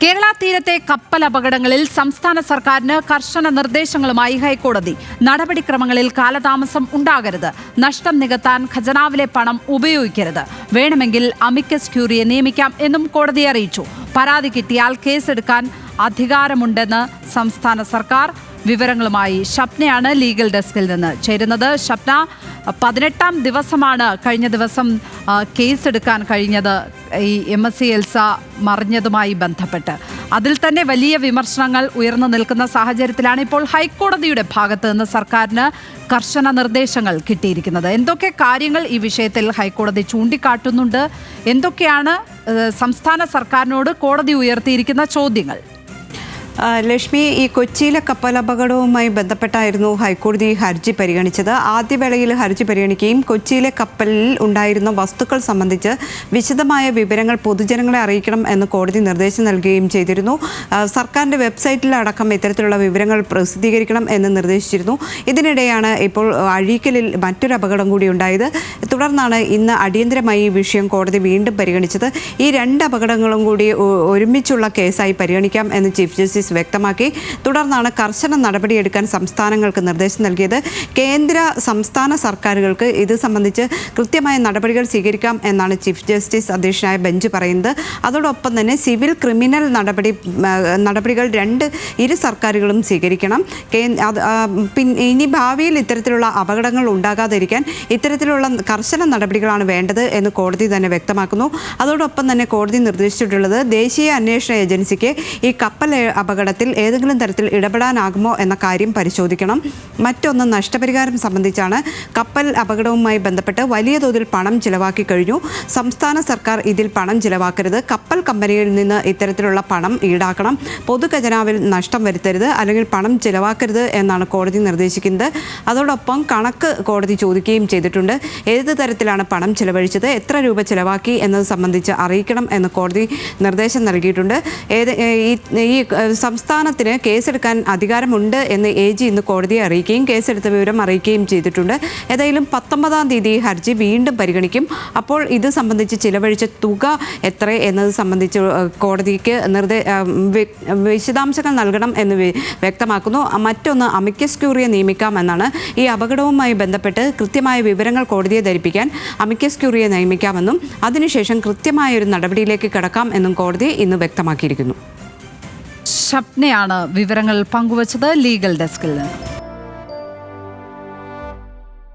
കേരള തീരത്തെ കപ്പൽ അപകടങ്ങളിൽ സംസ്ഥാന സർക്കാരിന് കർശന നിർദ്ദേശങ്ങളുമായി ഹൈക്കോടതി. നടപടിക്രമങ്ങളിൽ കാലതാമസം ഉണ്ടാകരുത്. നഷ്ടം നികത്താൻ ഖജനാവിലെ പണം ഉപയോഗിക്കരുത്. വേണമെങ്കിൽ അമിക്കസ് ക്യൂറിയെ നിയമിക്കാം എന്നും കോടതി അറിയിച്ചു. പരാതി കിട്ടിയാൽ കേസെടുക്കാൻ അധികാരമുണ്ടെന്ന് സംസ്ഥാന സർക്കാർ. വിവരങ്ങളുമായി ഷപ്നയാണ് ലീഗൽ ഡെസ്കിൽ നിന്ന് ചേരുന്നത്. ഷപ്ന, 18ാം ദിവസമാണ് കഴിഞ്ഞ ദിവസം കേസെടുക്കാൻ കഴിഞ്ഞത് ഈ MSc എൽസ മറിഞ്ഞതുമായി ബന്ധപ്പെട്ട്. അതിൽ തന്നെ വലിയ വിമർശനങ്ങൾ ഉയർന്നു നിൽക്കുന്ന സാഹചര്യത്തിലാണ് ഇപ്പോൾ ഹൈക്കോടതിയുടെ ഭാഗത്ത് നിന്ന് സർക്കാരിന് കർശന നിർദ്ദേശങ്ങൾ കിട്ടിയിരിക്കുന്നത്. എന്തൊക്കെ കാര്യങ്ങൾ ഈ വിഷയത്തിൽ ഹൈക്കോടതി ചൂണ്ടിക്കാട്ടുന്നുണ്ട്? എന്തൊക്കെയാണ് സംസ്ഥാന സർക്കാരിനോട് കോടതി ഉയർത്തിയിരിക്കുന്ന ചോദ്യങ്ങൾ? ലക്ഷ്മി, ഈ കൊച്ചിയിലെ കപ്പലപകടവുമായി ബന്ധപ്പെട്ടായിരുന്നു ഹൈക്കോടതി ഹർജി പരിഗണിച്ചത്. ആദ്യവേളയിൽ ഹർജി പരിഗണിക്കുകയും കൊച്ചിയിലെ കപ്പലിൽ ഉണ്ടായിരുന്ന വസ്തുക്കൾ സംബന്ധിച്ച് വിശദമായ വിവരങ്ങൾ പൊതുജനങ്ങളെ അറിയിക്കണം എന്ന് കോടതി നിർദ്ദേശം നൽകുകയും ചെയ്തിരുന്നു. സർക്കാരിൻ്റെ വെബ്സൈറ്റിലടക്കം ഇത്തരത്തിലുള്ള വിവരങ്ങൾ പ്രസിദ്ധീകരിക്കണം എന്ന് നിർദ്ദേശിച്ചിരുന്നു. ഇതിനിടെയാണ് ഇപ്പോൾ അഴീക്കലിൽ മറ്റൊരു അപകടം കൂടി ഉണ്ടായത്. തുടർന്നാണ് ഇന്ന് അടിയന്തരമായി ഈ വിഷയം കോടതി വീണ്ടും പരിഗണിച്ചത്. ഈ രണ്ട് അപകടങ്ങളും കൂടി ഒരുമിച്ചുള്ള കേസായി പരിഗണിക്കാം എന്ന് ചീഫ് ജസ്റ്റിസ് വ്യക്തമാക്കി. തുടർന്നാണ് കർശന നടപടിയെടുക്കാൻ സംസ്ഥാനങ്ങൾക്ക് നിർദ്ദേശം നൽകിയത്. കേന്ദ്ര സംസ്ഥാന സർക്കാരുകൾക്ക് ഇത് സംബന്ധിച്ച് കൃത്യമായ നടപടികൾ സ്വീകരിക്കാം എന്നാണ് ചീഫ് ജസ്റ്റിസ് അധ്യക്ഷനായ ബെഞ്ച് പറയുന്നത്. അതോടൊപ്പം തന്നെ സിവിൽ ക്രിമിനൽ നടപടികൾ ഇരു സർക്കാരുകളും സ്വീകരിക്കണം. ഇനി ഭാവിയിൽ ഇത്തരത്തിലുള്ള അപകടങ്ങൾ ഉണ്ടാകാതിരിക്കാൻ ഇത്തരത്തിലുള്ള കർശന നടപടികളാണ് വേണ്ടത് എന്ന് കോടതി തന്നെ വ്യക്തമാക്കുന്നു. അതോടൊപ്പം തന്നെ കോടതി നിർദ്ദേശിച്ചിട്ടുള്ളത് ദേശീയ അന്വേഷണ ഏജൻസിക്ക് ഈ കപ്പൽ അപകടത്തിൽ ഏതെങ്കിലും തരത്തിൽ ഇടപെടാനാകുമോ എന്ന കാര്യം പരിശോധിക്കണം. മറ്റൊന്ന് നഷ്ടപരിഹാരം സംബന്ധിച്ചാണ്. കപ്പൽ അപകടവുമായി ബന്ധപ്പെട്ട് വലിയ തോതിൽ പണം ചിലവാക്കി കഴിഞ്ഞു. സംസ്ഥാന സർക്കാർ ഇതിൽ പണം ചിലവാക്കരുത്. കപ്പൽ കമ്പനിയിൽ നിന്ന് ഇത്തരത്തിലുള്ള പണം ഈടാക്കണം. പൊതുഖജനാവിൽ നഷ്ടം വരുത്തരുത്, അല്ലെങ്കിൽ പണം ചിലവാക്കരുത് എന്നാണ് കോടതി നിർദ്ദേശിക്കുന്നത്. അതോടൊപ്പം കണക്ക് കോടതി ചോദിക്കുകയും ചെയ്തിട്ടുണ്ട്. ഏത് തരത്തിലാണ് പണം ചിലവഴിച്ചത്, എത്ര രൂപ ചിലവാക്കി എന്നത് സംബന്ധിച്ച് അറിയിക്കണം എന്ന് കോടതി നിർദ്ദേശം നൽകിയിട്ടുണ്ട്. ഈ സംസ്ഥാനത്തിന് കേസെടുക്കാൻ അധികാരമുണ്ട് എന്ന് AG ഇന്ന് കോടതിയെ അറിയിക്കുകയും കേസെടുത്ത വിവരം അറിയിക്കുകയും ചെയ്തിട്ടുണ്ട്. ഏതായാലും 19ാം തീയതി ഹർജി വീണ്ടും പരിഗണിക്കും. അപ്പോൾ ഇത് സംബന്ധിച്ച് ചിലവഴിച്ച തുക എത്ര എന്നത് സംബന്ധിച്ച് കോടതിക്ക് വിശദാംശങ്ങൾ നൽകണം എന്ന് വ്യക്തമാക്കുന്നു. മറ്റൊന്ന് അമിക്കസ് ക്യൂറിയെ നിയമിക്കാമെന്നാണ്. ഈ അപകടവുമായി ബന്ധപ്പെട്ട് കൃത്യമായ വിവരങ്ങൾ കോടതിയെ ധരിപ്പിക്കാൻ അമിക്കസ് ക്യൂറിയെ നിയമിക്കാമെന്നും അതിനുശേഷം കൃത്യമായൊരു നടപടിയിലേക്ക് കടക്കാം എന്നും കോടതി ഇന്ന് വ്യക്തമാക്കിയിരിക്കുന്നു. ഷപ്നയാണ് വിവരങ്ങൾ പങ്കുവച്ചത് ലീഗൽ ഡെസ്കിൽ നിന്ന്.